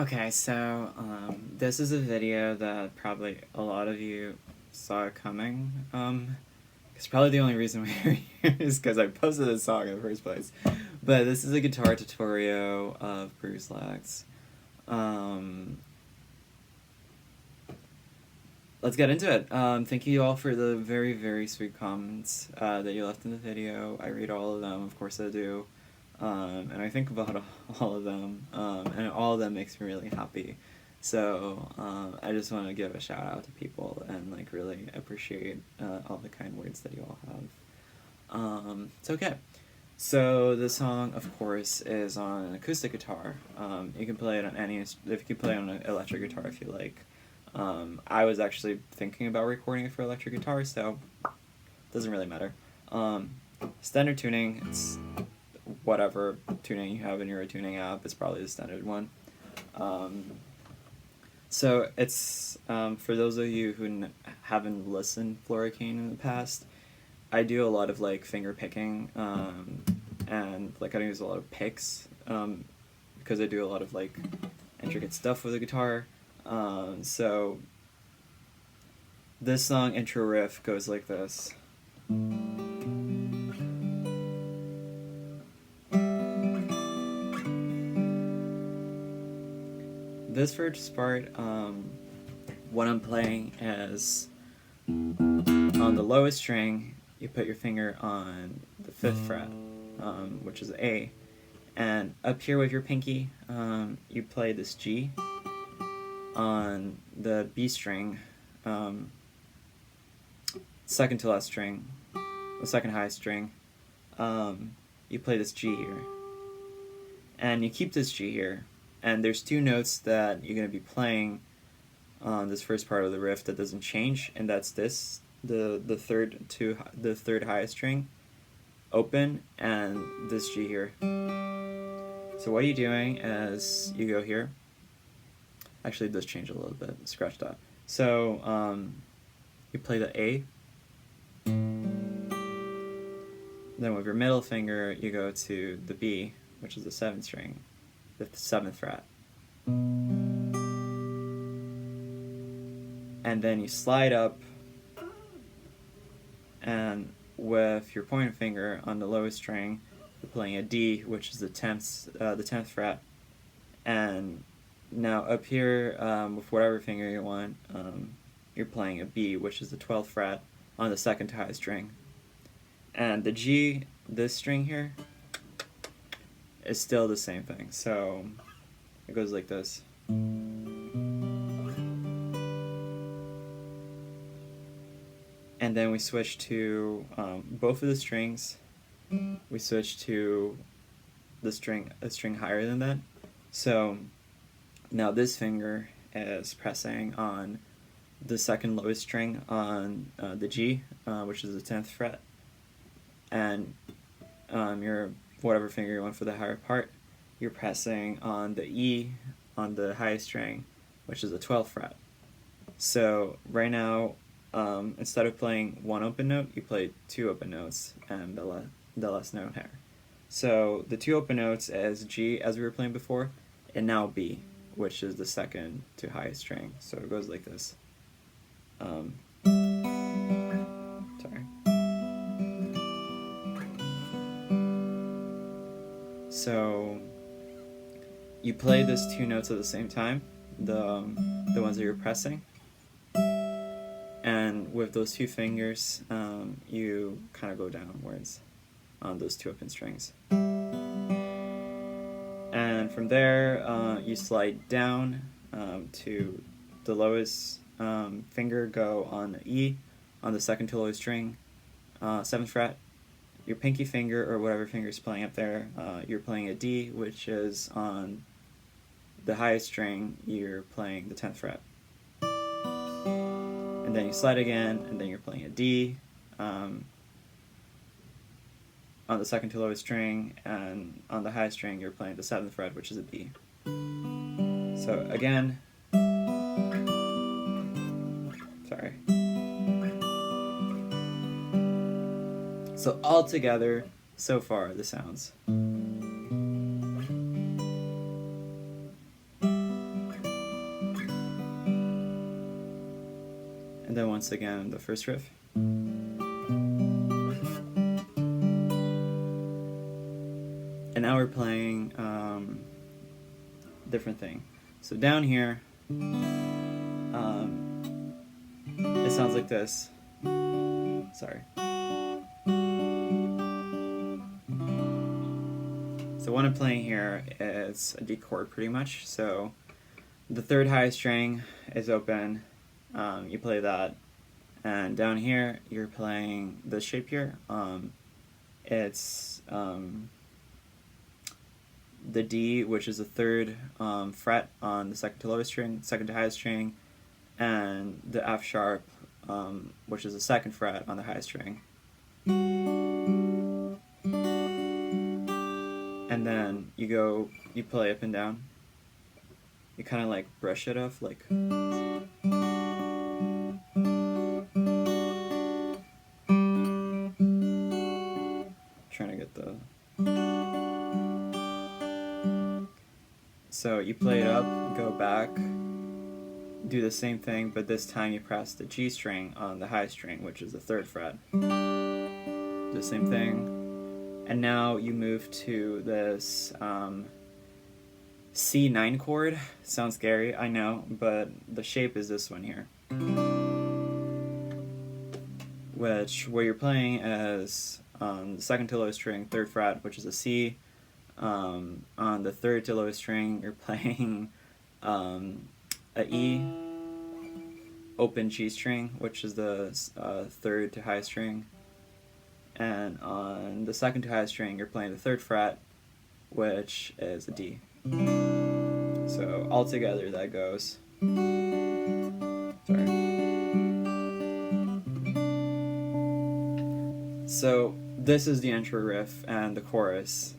Okay, so this is a video that probably a lot of you saw coming. It's probably the only reason we're here is because I posted this song in the first place. But this is a guitar tutorial of Bruised. Let's get into it. Thank you all for the very, very sweet comments that you left in the video. I read all of them, of course I do. And I think about all of them, and all of them makes me really happy. So I just want to give a shout out to people and like really appreciate all the kind words that you all have. It's okay. So the song, of course, is on an acoustic guitar. You can play it on if you can play it on an electric guitar if you like. I was actually thinking about recording it for electric guitar, so it doesn't really matter. Standard tuning, it's whatever tuning you have in your tuning app, it's probably the standard one. So it's, for those of you who haven't listened Floricane in the past, I do a lot of like finger picking, and like I use a lot of picks, because I do a lot of like intricate stuff with the guitar. So this song intro riff goes like this. This first part, what I'm playing is on the lowest string, you put your finger on the 5th fret, which is A, and up here with your pinky, you play this G. On the B string, second to last string, the second highest string, you play this G here. And you keep this G here. And there's two notes that you're going to be playing on this first part of the riff that doesn't change, and that's this, the third highest string, open, and this G here. So what you're doing is you go here. Actually, it does change a little bit. Scratch that. So you play the A. Then with your middle finger, you go to the B, which is the 7th string, the 7th fret. And then you slide up, and with your pointer finger on the lowest string, you're playing a D, which is the 10th fret. And now up here, with whatever finger you want, you're playing a B, which is the 12th fret on the second to highest string. And the G, this string here, is still the same thing. So it goes like this. And then we switch to both of the strings. We switch to a string higher than that. So now this finger is pressing on the second lowest string on the G, which is the 10th fret, and your whatever finger you want for the higher part, you're pressing on the E on the highest string, which is the 12th fret. So right now, instead of playing one open note, you play two open notes and the last note here. So the two open notes is G, as we were playing before, and now B, which is the second to highest string. So it goes like this. Sorry. So you play these two notes at the same time, the ones that you're pressing, and with those two fingers, you kind of go downwards on those two open strings. And from there, you slide down to the lowest finger, go on the E, on the second to lowest string, 7th fret. Your pinky finger, or whatever finger is playing up there, you're playing a D, which is on the highest string, you're playing the 10th fret. And then you slide again, and then you're playing a D on the second to lowest string, and on the highest string you're playing the 7th fret, which is a B. So again, sorry. So all together, so far, the sounds. and then once again the first riff. And now we're playing different thing. So down here, it sounds like this. Sorry. So what I'm playing here is a D chord pretty much. So the third highest string is open, you play that, and down here you're playing this shape here. It's the D, which is the third fret on the second to lowest string, second to highest string, and the F sharp, which is the second fret on the highest string. And then you play up and down. You kind of like brush it off, like. Trying to get the. So you play it up, go back, do the same thing, but this time you press the G string on the high string, which is the third fret. Do the same thing. And now you move to this C9 chord. Sounds scary, I know, but the shape is this one here. Where you're playing is the second to lowest string, third fret, which is a C. On the third to lowest string, you're playing a E, open G string, which is the third to highest string. And on the second to highest string, you're playing the third fret, which is a D. So altogether that goes. Sorry. So this is the intro riff and the chorus.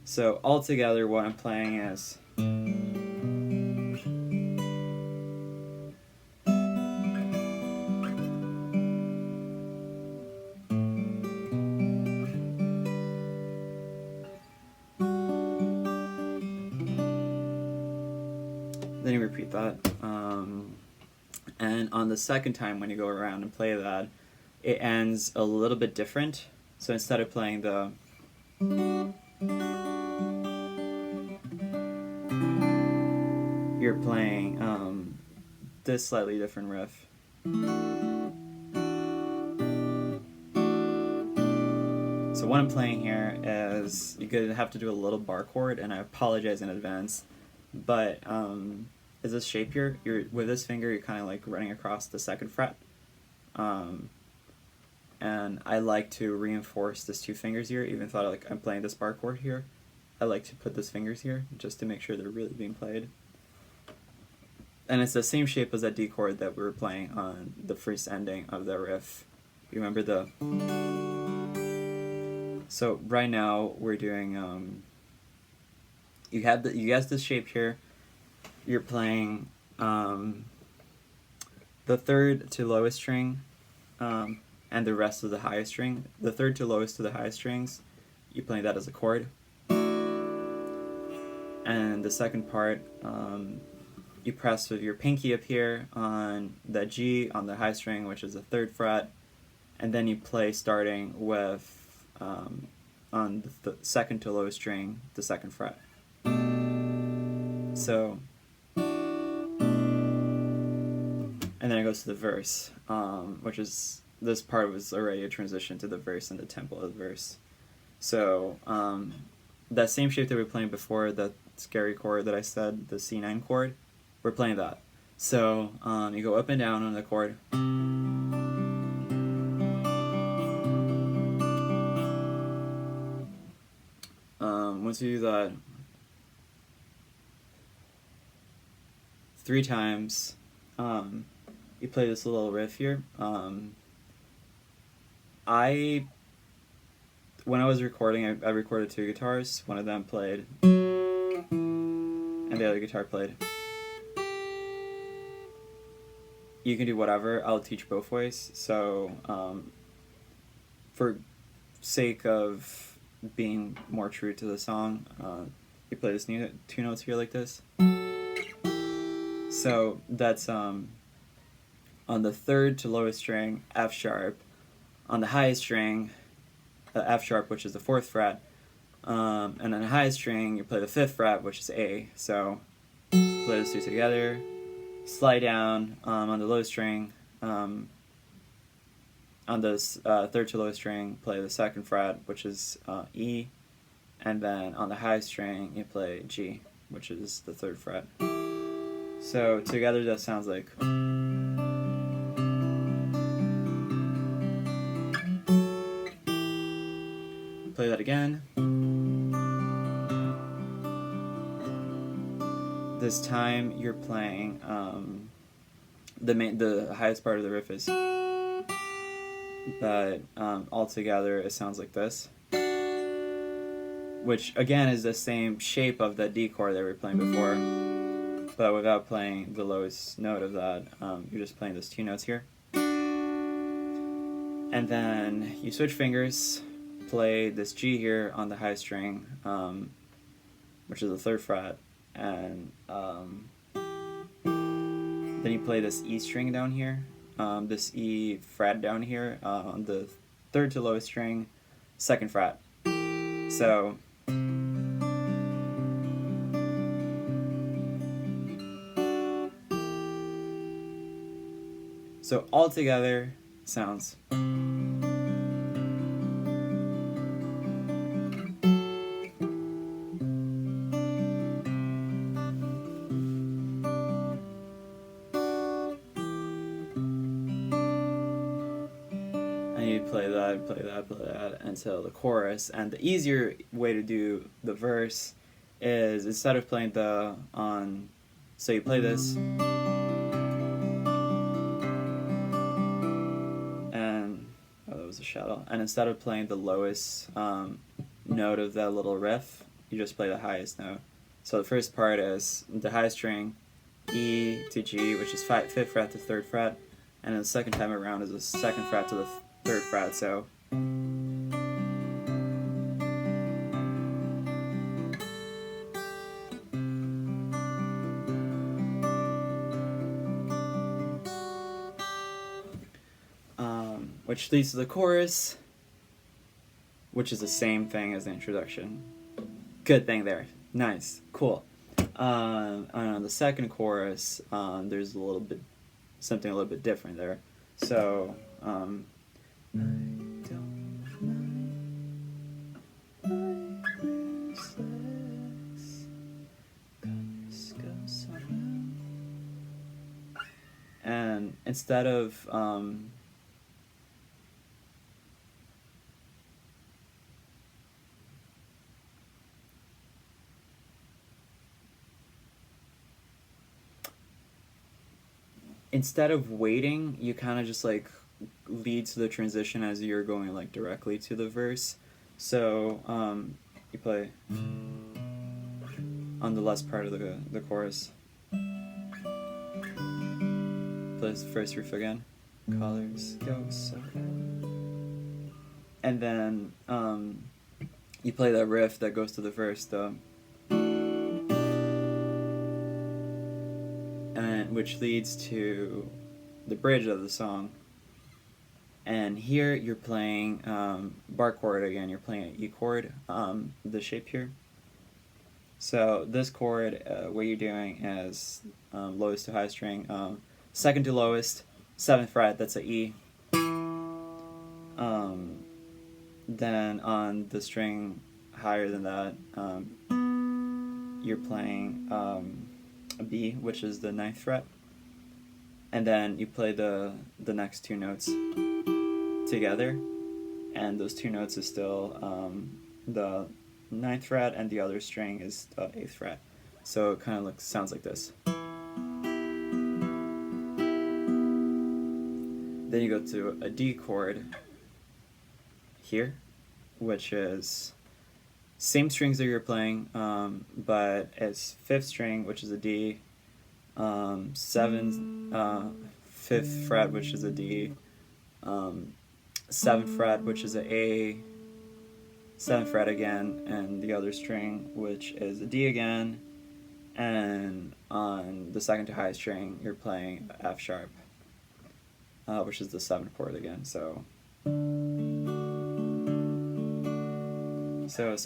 So altogether what I'm playing is. Then you repeat that. And on the second time when you go around and play that, it ends a little bit different. So instead of playing the you're playing this slightly different riff. So what I'm playing here is you're gonna have to do a little bar chord, and I apologize in advance, but is this shape here? With this finger you're kind of like running across the second fret, and I like to reinforce this two fingers here, even though I'm playing this bar chord here. I like to put those fingers here just to make sure they're really being played. And it's the same shape as that D chord that we were playing on the first ending of the riff. You remember the. So right now we're doing. You guess this shape here. You're playing the third to lowest string, and the rest of the highest string. The third to lowest to the highest strings, you're playing that as a chord. And the second part, you press with your pinky up here on the G on the high string, which is the third fret, and then you play starting with on the second to lowest string, the second fret. So, and then it goes to the verse, which is, this part was already a transition to the verse and the tempo of the verse. So, that same shape that we were playing before, that scary chord that I said, the C9 chord, we're playing that. So, you go up and down on the chord. Once you do that 3 times, you play this little riff here. When I was recording, I recorded 2 guitars. One of them played, and the other guitar played. You can do whatever. I'll teach both ways. So, for sake of being more true to the song, you play this 2 notes here like this. So that's on on the third to lowest string, F sharp. On the highest string, F sharp, which is the 4th fret. And on the highest string, you play the 5th fret, which is A. So play those two together. Slide down on the low string. On the third to lowest string, play the 2nd fret, which is E. And then on the highest string, you play G, which is the 3rd fret. So together that sounds like. Play that again. This time you're playing the highest part of the riff is, but altogether it sounds like this, which again is the same shape of the D chord that we were playing before, but without playing the lowest note of that. You're just playing those 2 notes here, and then you switch fingers, play this G here on the high string, which is the 3rd fret, and then you play this E string down here, this E fret down here on the 3rd to lowest string, 2nd fret. So all together sounds. And you play that, play that, play that until the chorus. And the easier way to do the verse is, instead of playing the on, so you play this, and oh, that was a shadow. And instead of playing the lowest note of that little riff, you just play the highest note. So the first part is the highest string, E to G, which is 5th fret to 3rd fret, and then the second time around is the 2nd fret to the 3rd fret. So which leads to the chorus, which is the same thing as the introduction. Good thing there. Nice. Cool. On the second chorus, there's something a little bit different there. So, and instead of waiting, you kind of just like lead to the transition as you're going like directly to the verse. So you play on the last part of the chorus. Play the first riff again. Colors go so bad. And then you play that riff that goes to the verse, though. Which leads to the bridge of the song. And here you're playing bar chord again. You're playing an E chord, the shape here. So this chord, what you're doing is lowest to high string, 2nd to lowest, 7th fret, that's an E. Then on the string higher than that, you're playing a B, which is the 9th fret, and then you play the next 2 notes together, and those 2 notes is still the 9th fret, and the other string is the 8th fret. So it kind of sounds like this. Then you go to a D chord here, which is same strings that you're playing, but it's 5th string, which is a D, 5th fret, which is a D, 7th fret, which is a A, 7th fret again, and the other string, which is a D again, and on the 2nd to highest string, you're playing F sharp. which is the 7th chord again. So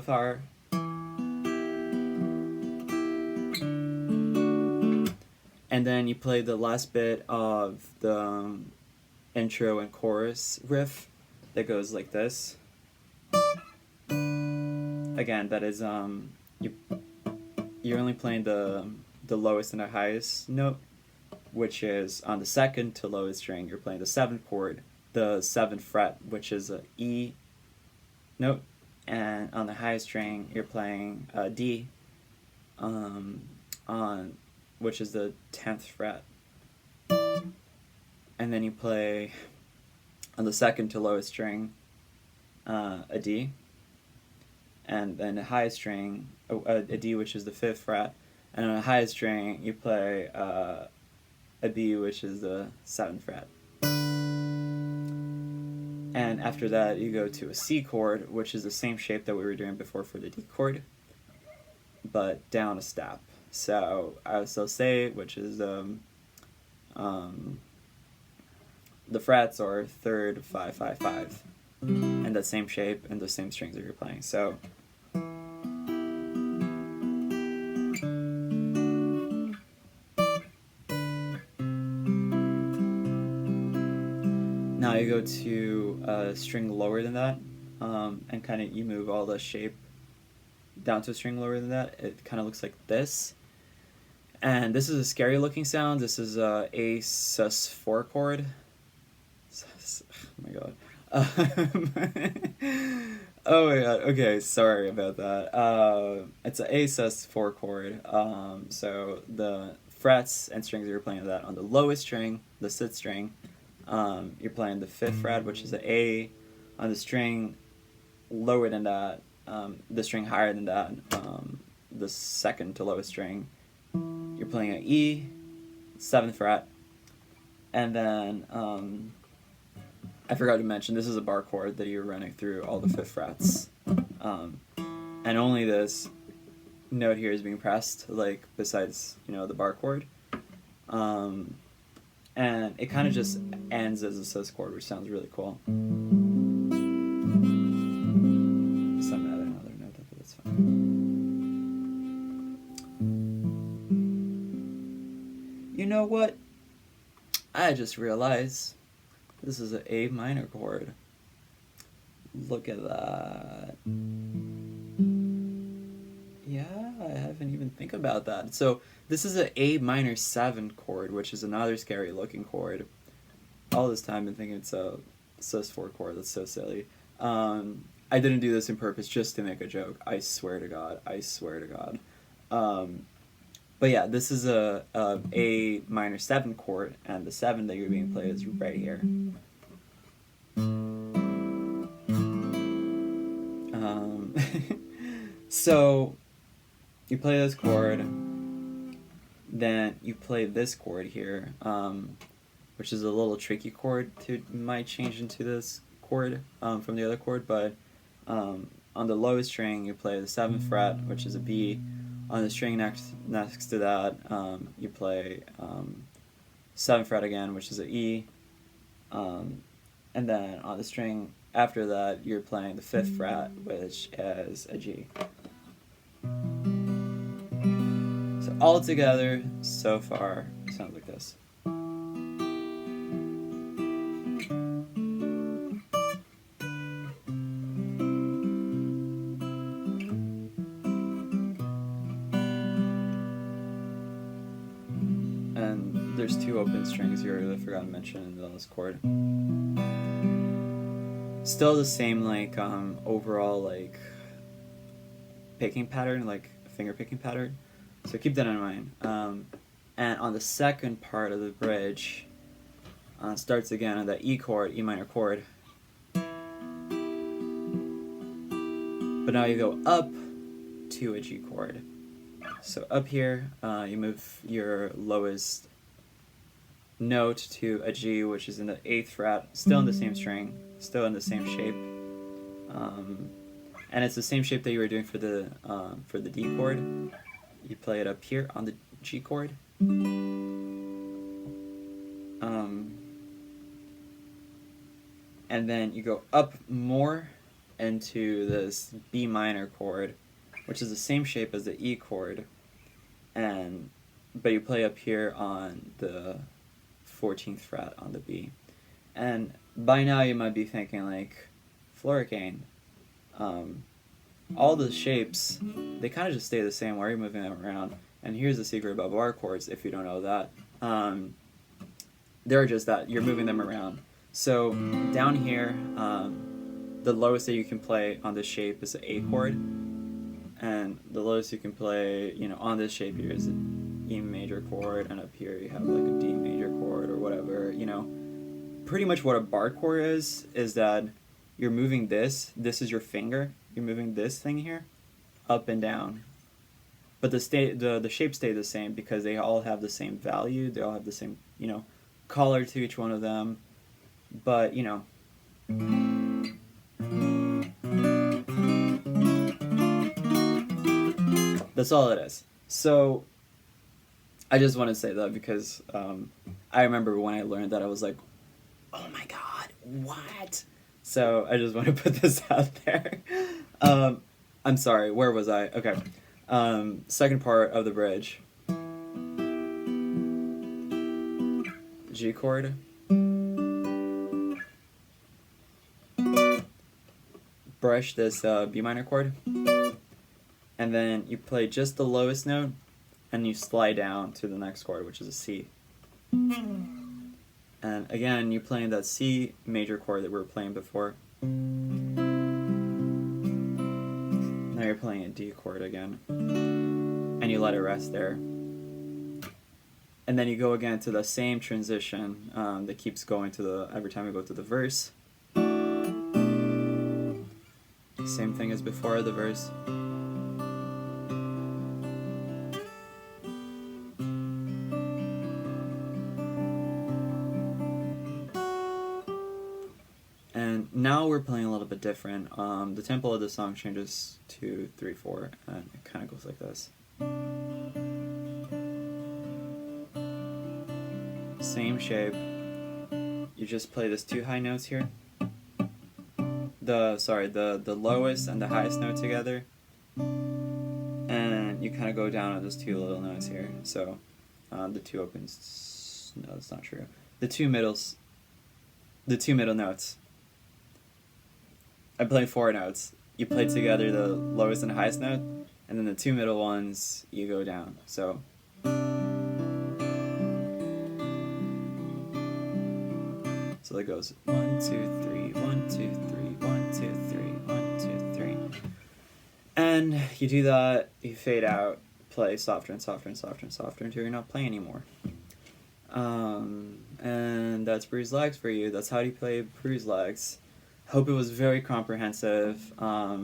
far. And then you play the last bit of the intro and chorus riff that goes like this. Again, that is you're only playing the lowest and the highest note, which is on the 2nd to lowest string. You're playing the 7th chord, the 7th fret, which is a E note, and on the highest string you're playing a D, which is the 10th fret. And then you play on the 2nd to lowest string a D, and then the highest string a D, which is the 5th fret, and on the highest string you play a B, which is the 7th fret. And after that you go to a C chord, which is the same shape that we were doing before for the D chord, but down a step. So I would still say, which is the frets are 3rd, 5, 5, 5, and that same shape and the same strings that you're playing. So now you go to a string lower than that, and kind of you move all the shape down to a string lower than that. It kind of looks like this. And this is a scary looking sound. This is a sus4 chord. Oh my god. Oh my god. Okay, sorry about that. It's a sus4 chord. So the frets and strings that you're playing that on the lowest string, the 6th string, you're playing the 5th fret, which is an A. On the string lower than that, the string higher than that, the 2nd to lowest string, you're playing an E, 7th fret, and then I forgot to mention this is a bar chord that you're running through all the 5th frets, and only this note here is being pressed, like besides the bar chord, and it kind of just ends as a sus chord, which sounds really cool. Some another note, but that's fine. You know what? I just realized this is an A minor chord. Look at that. Yeah, I haven't even think about that. So this is an A minor 7 chord, which is another scary looking chord. All this time I've been thinking it's a sus4 chord. That's so silly. I didn't do this on purpose just to make a joke. I swear to God. I swear to God. But yeah, this is a minor 7 chord, and the 7 that you're being played is right here. So you play this chord, then you play this chord here, which is a little tricky chord to might change into this chord from the other chord, but on the lowest string you play the 7th fret, which is a B. On the string next to that, you play 7th fret again, which is an E, and then on the string after that, you're playing the 5th fret, which is a G. So all together, so far, it sounds like this. And there's 2 open strings here that I forgot to mention in this chord. Still the same overall picking pattern, like finger picking pattern. So keep that in mind. And on the second part of the bridge, starts again on that E chord, E minor chord. But now you go up to a G chord. So up here, you move your lowest note to a G, which is in the 8th fret, still in the same string, still in the same shape, and it's the same shape that you were doing for the D chord. You play it up here on the G chord, and then you go up more into this B minor chord, which is the same shape as the E chord, but you play up here on the 14th fret on the B. And by now you might be thinking like, Floricane, all the shapes, they kind of just stay the same. Why are you moving them around? And here's the secret about bar chords, if you don't know that. They're just that, you're moving them around. So down here, the lowest that you can play on this shape is an A chord, and the lowest you can play, on this shape here is an E major chord, and up here you have like a D major chord or whatever, Pretty much what a bar chord is that you're moving this is your finger, you're moving this thing here, up and down. But the shape stay the same because they all have the same value, they all have the same, color to each one of them, but, that's all it is. So, I just want to say that because I remember when I learned that I was like, oh my god, what? So I just want to put this out there. I'm sorry, where was I? Okay. Second part of the bridge. G chord. Brush this B minor chord. And then you play just the lowest note, and you slide down to the next chord, which is a C. And again, you're playing that C major chord that we were playing before. Now you're playing a D chord again. And you let it rest there. And then you go again to the same transition that keeps going to every time you go to the verse. Same thing as before the verse. And now we're playing a little bit different. The tempo of the song changes to 3/4, and it kind of goes like this. Same shape. You just play these two high notes here. The lowest and the highest note together, and you kind of go down on those two little notes here. So the two opens. No, that's not true. The two middle notes. I play 4 notes. You play together the lowest and highest note, and then the two middle ones you go down. So it goes 1, 2, 3, 1, 2, 3, 1, 2, 3, 1, 2, 3. And you do that, you fade out, play softer and softer and softer and softer until you're not playing anymore. And that's Bruised Legs for you. That's how you play Bruised Legs. Hope it was very comprehensive. I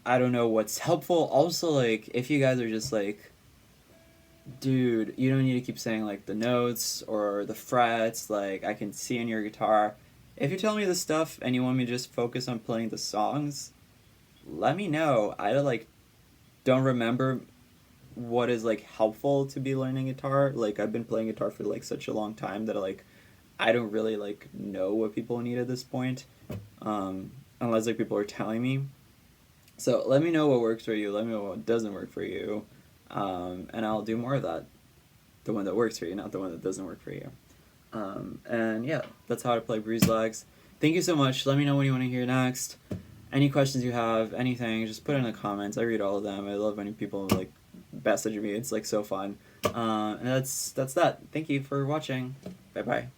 don't know what's helpful. Also, like, if you guys are just like, dude, you don't need to keep saying like the notes or the frets, like I can see in your guitar. If you tell me this stuff and you want me to just focus on playing the songs, let me know. I don't remember what is like helpful to be learning guitar. Like, I've been playing guitar for like such a long time that I don't really like know what people need at this point, unless like people are telling me. So let me know what works for you. Let me know what doesn't work for you. And I'll do more of that. The one that works for you, not the one that doesn't work for you. And yeah, that's how to play Bruised Legs. Thank you so much. Let me know what you want to hear next. Any questions you have, anything, just put it in the comments. I read all of them. I love when people like message me. It's like so fun. And that's that. Thank you for watching. Bye bye.